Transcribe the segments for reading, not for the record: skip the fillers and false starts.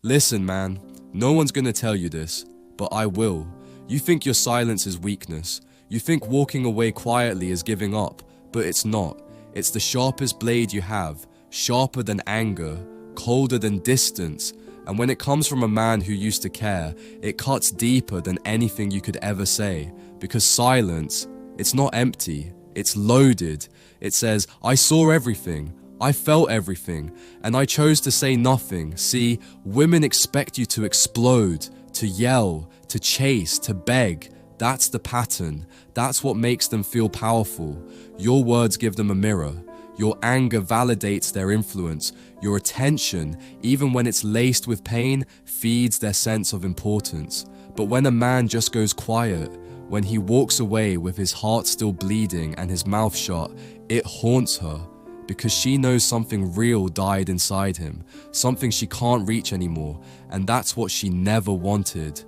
Listen, man, no one's gonna tell you this, but I will. You think your silence is weakness. You think walking away quietly is giving up, but it's not. It's the sharpest blade you have, sharper than anger, colder than distance. And when it comes from a man who used to care, it cuts deeper than anything you could ever say. Because silence, it's not empty, it's loaded. It says, I saw everything, I felt everything, and I chose to say nothing. See, women expect you to explode, to yell, to chase, to beg. That's the pattern. That's what makes them feel powerful. Your words give them a mirror. Your anger validates their influence. Your attention, even when it's laced with pain, feeds their sense of importance. But when a man just goes quiet, when he walks away with his heart still bleeding and his mouth shut, it haunts her because she knows something real died inside him, something she can't reach anymore, and that's what she never wanted.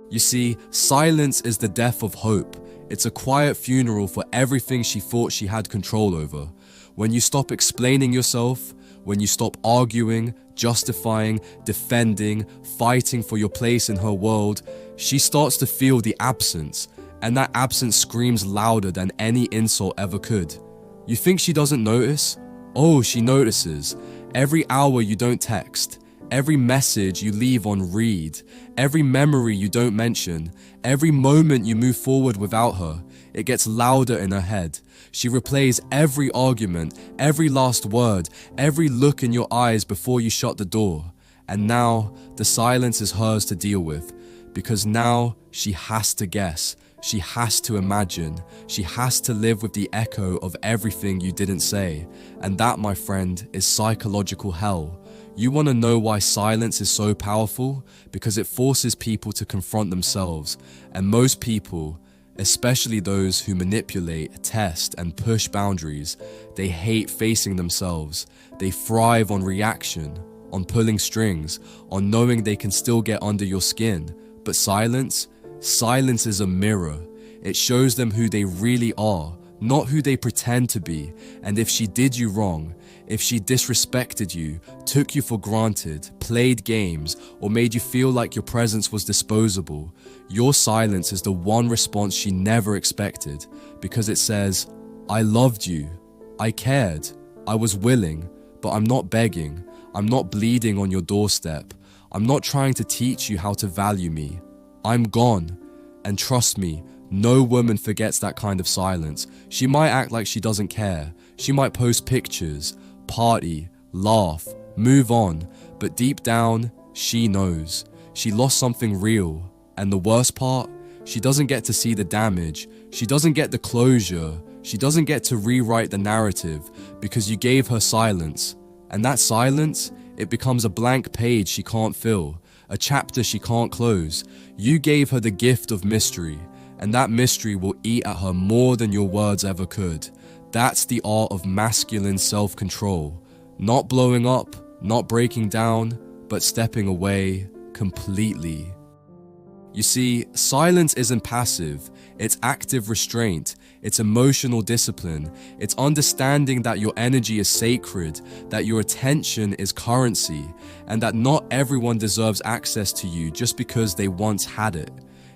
You see, silence is the death of hope. It's a quiet funeral for everything she thought she had control over. When you stop explaining yourself, when you stop arguing, justifying, defending, fighting for your place in her world, she starts to feel the absence, and that absence screams louder than any insult ever could. You think she doesn't notice? Oh, she notices. Every hour you don't text, every message you leave on read, every memory you don't mention, every moment you move forward without her, it gets louder in her head. She replays every argument, every last word, every look in your eyes before you shut the door. And now, the silence is hers to deal with, because now she has to guess, she has to imagine, she has to live with the echo of everything you didn't say. And that, my friend, is psychological hell. You want to know why silence is so powerful? Because it forces people to confront themselves. And most people, especially those who manipulate, test, and push boundaries, they hate facing themselves. They thrive on reaction, on pulling strings, on knowing they can still get under your skin. But silence is a mirror. It shows them who they really are, not who they pretend to be. And if she did you wrong, if she disrespected you, took you for granted, played games, or made you feel like your presence was disposable, your silence is the one response she never expected, because it says, I loved you, I cared, I was willing, but I'm not begging, I'm not bleeding on your doorstep, I'm not trying to teach you how to value me. I'm gone. And trust me, no woman forgets that kind of silence. She might act like she doesn't care. She might post pictures, party, laugh, move on. But deep down, she knows. She lost something real. And the worst part, she doesn't get to see the damage. She doesn't get the closure. She doesn't get to rewrite the narrative because you gave her silence. And that silence, it becomes a blank page she can't fill. A chapter she can't close. You gave her the gift of mystery, and that mystery will eat at her more than your words ever could. That's the art of masculine self-control. Not blowing up, not breaking down, but stepping away completely. You see, silence isn't passive, it's active restraint, it's emotional discipline, it's understanding that your energy is sacred, that your attention is currency, and that not everyone deserves access to you just because they once had it.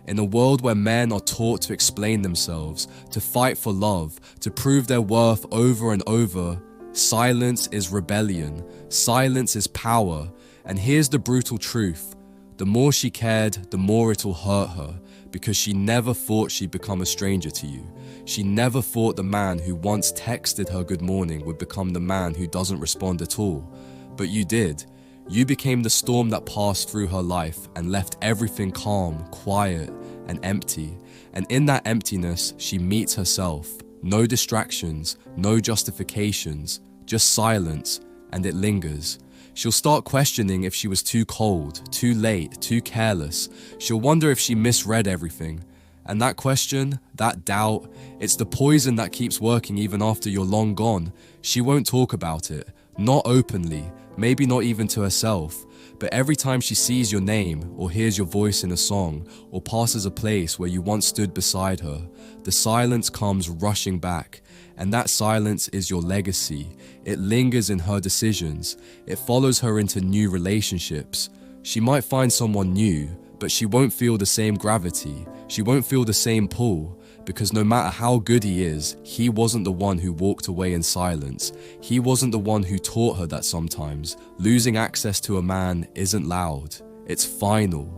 In a world where men are taught to explain themselves, to fight for love, to prove their worth over and over, silence is rebellion, silence is power, and here's the brutal truth. The more she cared, the more it'll hurt her, because she never thought she'd become a stranger to you. She never thought the man who once texted her good morning would become the man who doesn't respond at all. But you did. You became the storm that passed through her life and left everything calm, quiet, and empty. And in that emptiness, she meets herself. No distractions, no justifications, just silence, and it lingers. She'll start questioning if she was too cold, too late, too careless. She'll wonder if she misread everything. And that question, that doubt, it's the poison that keeps working even after you're long gone. She won't talk about it, not openly, maybe not even to herself. But every time she sees your name, or hears your voice in a song, or passes a place where you once stood beside her, the silence comes rushing back. And that silence is your legacy. It lingers in her decisions. It follows her into new relationships. She might find someone new, but she won't feel the same gravity. She won't feel the same pull, because no matter how good he is, he wasn't the one who walked away in silence. He wasn't the one who taught her that sometimes losing access to a man isn't loud, it's final.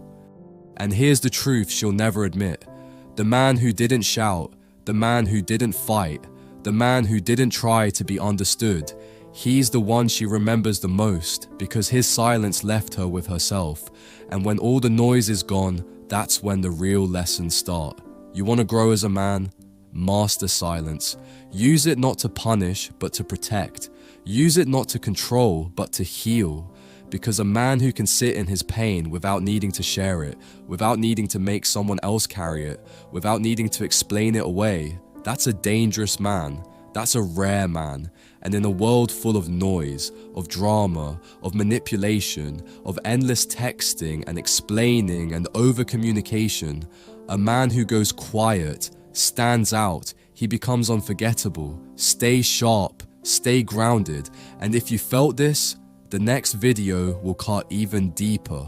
And here's the truth she'll never admit. The man who didn't shout, the man who didn't fight, the man who didn't try to be understood, he's the one she remembers the most, because his silence left her with herself. And when all the noise is gone, that's when the real lessons start. You want to grow as a man? Master silence. Use it not to punish, but to protect. Use it not to control, but to heal. Because a man who can sit in his pain without needing to share it, without needing to make someone else carry it, without needing to explain it away, that's a dangerous man. That's a rare man. And in a world full of noise, of drama, of manipulation, of endless texting and explaining and over-communication, a man who goes quiet, stands out, he becomes unforgettable. Stay sharp, stay grounded, and if you felt this, the next video will cut even deeper.